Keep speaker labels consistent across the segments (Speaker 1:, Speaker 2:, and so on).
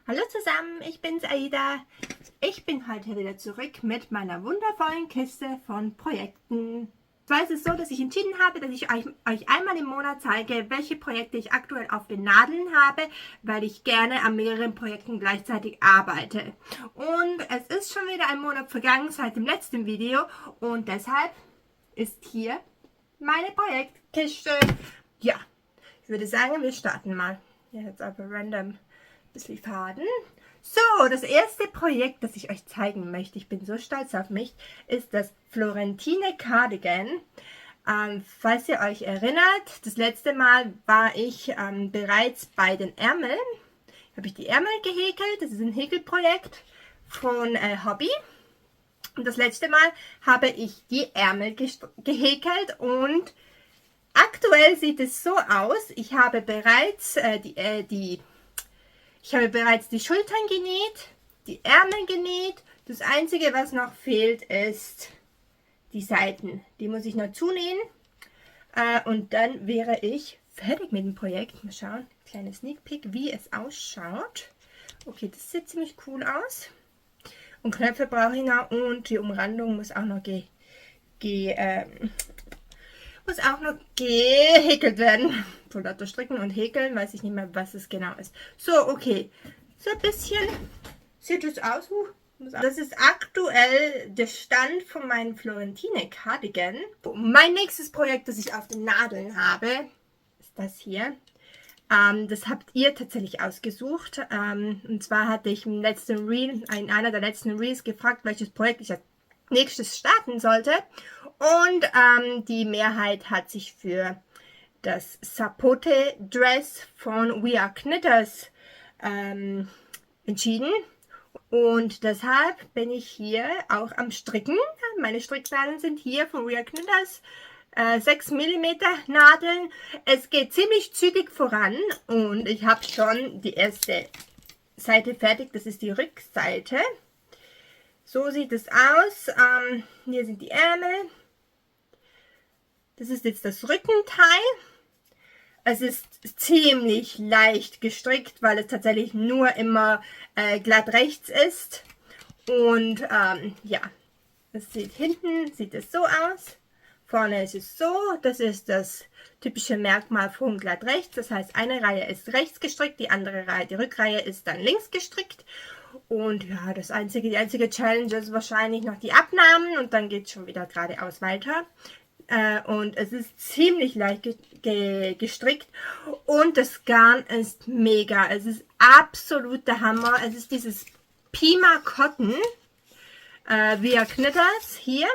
Speaker 1: Hallo zusammen, ich bin's Aida. Ich bin heute wieder zurück mit meiner wundervollen Kiste von Projekten. Zwar ist es so, dass ich entschieden habe, dass ich euch einmal im Monat zeige, welche Projekte ich aktuell auf den Nadeln habe, weil ich gerne an mehreren Projekten gleichzeitig arbeite. Und es ist schon wieder ein Monat vergangen seit dem letzten Video und deshalb ist hier meine Projektkiste. Ja, ich würde sagen, wir starten mal. Hier jetzt aber random bisschen Faden. So, das erste Projekt, das ich euch zeigen möchte, ich bin so stolz auf mich, ist das Florentine Cardigan. Falls ihr euch erinnert, das letzte Mal war ich bereits bei den Ärmeln. Habe ich die Ärmel gehäkelt, das ist ein Häkelprojekt von Hobby. Und das letzte Mal habe ich die Ärmel gehäkelt und aktuell sieht es so aus, ich habe bereits die Schultern genäht, die Ärmel genäht. Das Einzige, was noch fehlt, ist die Seiten. Die muss ich noch zunähen. Und dann wäre ich fertig mit dem Projekt. Mal schauen, kleiner Sneak Peek, wie es ausschaut. Okay, das sieht ziemlich cool aus. Und Knöpfe brauche ich noch und die Umrandung muss auch noch gehäkelt werden. Vor lauter Stricken und Häkeln weiß ich nicht mehr, was es genau ist. So, okay. So ein bisschen sieht es aus. Das ist aktuell der Stand von meinem Florentine Cardigan. Mein nächstes Projekt, das ich auf den Nadeln habe, ist das hier. Das habt ihr tatsächlich ausgesucht. Und zwar hatte ich im letzten Reel, in einer der letzten Reels gefragt, welches Projekt ich als nächstes starten sollte. Und die Mehrheit hat sich für das Sapote Dress von We Are Knitters entschieden. Und deshalb bin ich hier auch am Stricken. Meine Stricknadeln sind hier von We Are Knitters. 6 mm Nadeln. Es geht ziemlich zügig voran und ich habe schon die erste Seite fertig. Das ist die Rückseite. So sieht es aus. Hier sind die Ärmel. Das ist jetzt das Rückenteil. Es ist ziemlich leicht gestrickt, weil es tatsächlich nur immer glatt rechts ist. Und ja, hinten sieht es so aus. Vorne ist es so. Das ist das typische Merkmal von glatt rechts. Das heißt, eine Reihe ist rechts gestrickt, die andere Reihe, die Rückreihe ist dann links gestrickt. Und ja, die einzige Challenge ist wahrscheinlich noch die Abnahmen und dann geht es schon wieder geradeaus weiter. Und es ist ziemlich leicht gestrickt und das Garn ist mega. Es ist absolut der Hammer. Es ist dieses Pima Cotton We Are Knitters hier.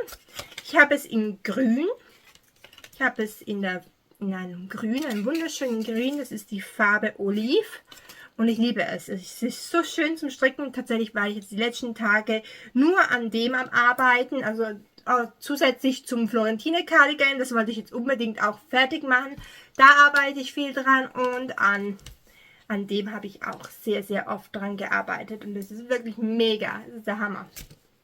Speaker 1: Ich habe es in grün. Ich habe es in einem grün, einem wunderschönen grün. Das ist die Farbe Olive. Und ich liebe es. Es ist so schön zum Stricken. Tatsächlich war ich jetzt die letzten Tage nur an dem am Arbeiten. Also zusätzlich zum Florentine Cardigan. Das wollte ich jetzt unbedingt auch fertig machen. Da arbeite ich viel dran. Und an dem habe ich auch sehr, sehr oft dran gearbeitet. Und das ist wirklich mega. Das ist der Hammer.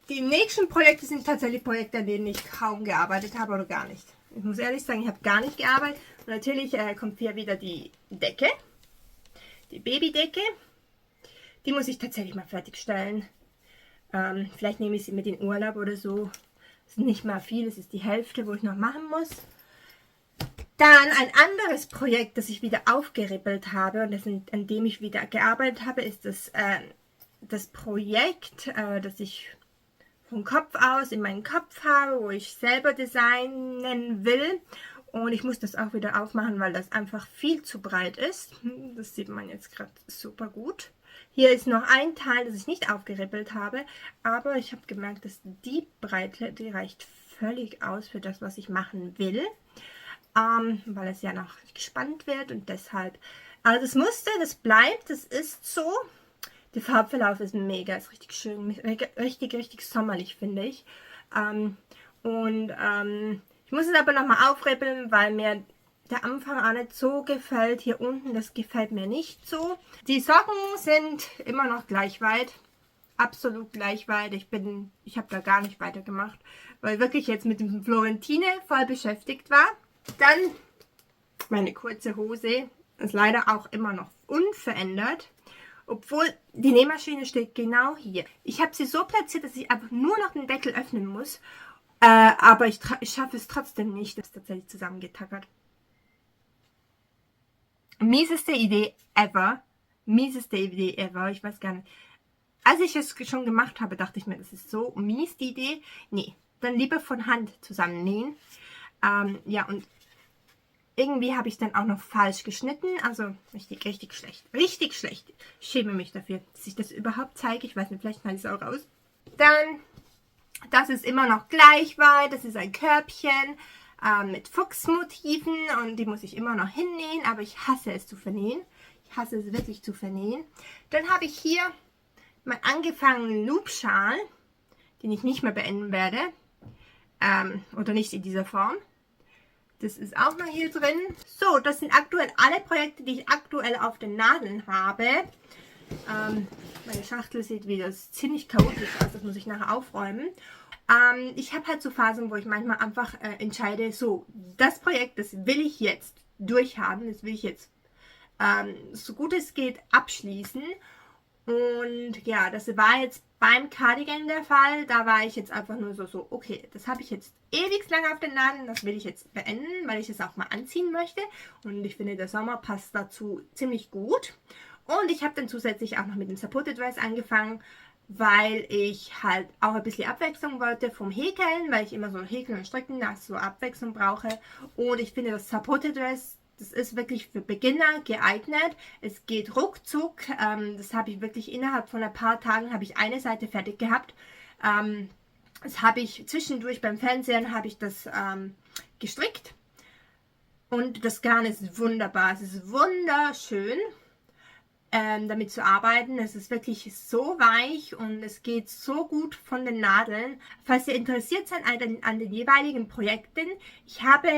Speaker 1: Die nächsten Projekte sind tatsächlich Projekte, an denen ich kaum gearbeitet habe oder gar nicht. Ich muss ehrlich sagen, ich habe gar nicht gearbeitet. Und natürlich kommt hier wieder die Decke. Die Babydecke, die muss ich tatsächlich mal fertigstellen. Vielleicht nehme ich sie mit in Urlaub oder so. Das ist nicht mal viel, es ist die Hälfte, wo ich noch machen muss. Dann ein anderes Projekt, das ich wieder aufgerippelt habe und an dem ich wieder gearbeitet habe, ist das Projekt, das ich vom Kopf aus in meinen Kopf habe, wo ich selber designen will. Und ich muss das auch wieder aufmachen, weil das einfach viel zu breit ist. Das sieht man jetzt gerade super gut. Hier ist noch ein Teil, das ich nicht aufgerippelt habe. Aber ich habe gemerkt, dass die Breite, die reicht völlig aus für das, was ich machen will. Weil es ja noch gespannt wird und deshalb. Also das Muster, das bleibt, das ist so. Der Farbverlauf ist mega, ist richtig schön. Richtig sommerlich, finde ich. Ich muss es aber nochmal aufrippeln, weil mir der Anfang auch nicht so gefällt. Hier unten, das gefällt mir nicht so. Die Socken sind immer noch gleich weit. Absolut gleich weit. Ich habe da gar nicht weitergemacht, weil wirklich jetzt mit dem Florentine voll beschäftigt war. Dann meine kurze Hose ist leider auch immer noch unverändert. Obwohl die Nähmaschine steht genau hier. Ich habe sie so platziert, dass ich einfach nur noch den Deckel öffnen muss. Aber ich schaffe es trotzdem nicht, das tatsächlich zusammengetackert. Mieseste Idee ever. Mieseste Idee ever. Ich weiß gar nicht. Als ich es schon gemacht habe, dachte ich mir, das ist so mies die Idee. Nee, dann lieber von Hand zusammennähen. Ja, und irgendwie habe ich dann auch noch falsch geschnitten. Also richtig schlecht. Richtig schlecht. Ich schäme mich dafür, dass ich das überhaupt zeige. Ich weiß nicht, vielleicht schneide ich es auch raus. Dann, das ist immer noch gleich weit. Das ist ein Körbchen mit Fuchsmotiven. Und die muss ich immer noch hinnähen. Aber ich hasse es zu vernähen. Ich hasse es wirklich zu vernähen. Dann habe ich hier meinen angefangenen Loopschal, den ich nicht mehr beenden werde. Oder nicht in dieser Form. Das ist auch noch hier drin. So, das sind aktuell alle Projekte, die ich aktuell auf den Nadeln habe. Meine Schachtel sieht wieder ziemlich chaotisch aus, das muss ich nachher aufräumen. Ich habe halt so Phasen, wo ich manchmal einfach entscheide, so, das Projekt, das will ich jetzt durchhaben, das will ich jetzt so gut es geht abschließen. Und ja, das war jetzt beim Cardigan der Fall. Da war ich jetzt einfach nur so, okay, das habe ich jetzt ewig lange auf den Nadeln, das will ich jetzt beenden, weil ich es auch mal anziehen möchte. Und ich finde, der Sommer passt dazu ziemlich gut. Und ich habe dann zusätzlich auch noch mit dem Supported Dress angefangen, weil ich halt auch ein bisschen Abwechslung wollte vom Häkeln, weil ich immer so Häkeln und Stricken nach so Abwechslung brauche. Und ich finde, das Supported Dress, das ist wirklich für Beginner geeignet. Es geht ruckzuck. Das habe ich wirklich innerhalb von ein paar Tagen habe ich eine Seite fertig gehabt. Das habe ich zwischendurch beim Fernsehen habe ich das gestrickt. Und das Garn ist wunderbar. Es ist wunderschön, damit zu arbeiten. Es ist wirklich so weich und es geht so gut von den Nadeln. Falls ihr interessiert seid an den jeweiligen Projekten, ich habe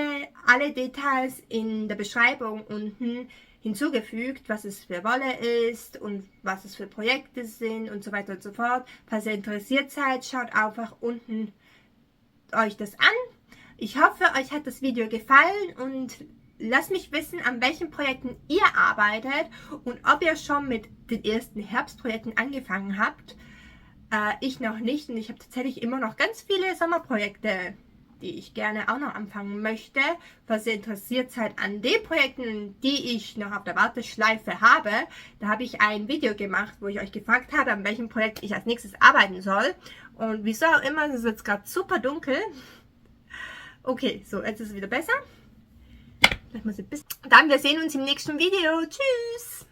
Speaker 1: alle Details in der Beschreibung unten hinzugefügt, was es für Wolle ist und was es für Projekte sind und so weiter und so fort. Falls ihr interessiert seid, schaut einfach unten euch das an. Ich hoffe, euch hat das Video gefallen und lasst mich wissen, an welchen Projekten ihr arbeitet und ob ihr schon mit den ersten Herbstprojekten angefangen habt. Ich noch nicht und ich habe tatsächlich immer noch ganz viele Sommerprojekte, die ich gerne auch noch anfangen möchte. Falls ihr interessiert seid an den Projekten, die ich noch auf der Warteschleife habe, da habe ich ein Video gemacht, wo ich euch gefragt habe, an welchem Projekt ich als nächstes arbeiten soll. Und wieso auch immer, es ist jetzt gerade super dunkel. Okay, so, jetzt ist es wieder besser. Dann wir sehen uns im nächsten Video. Tschüss!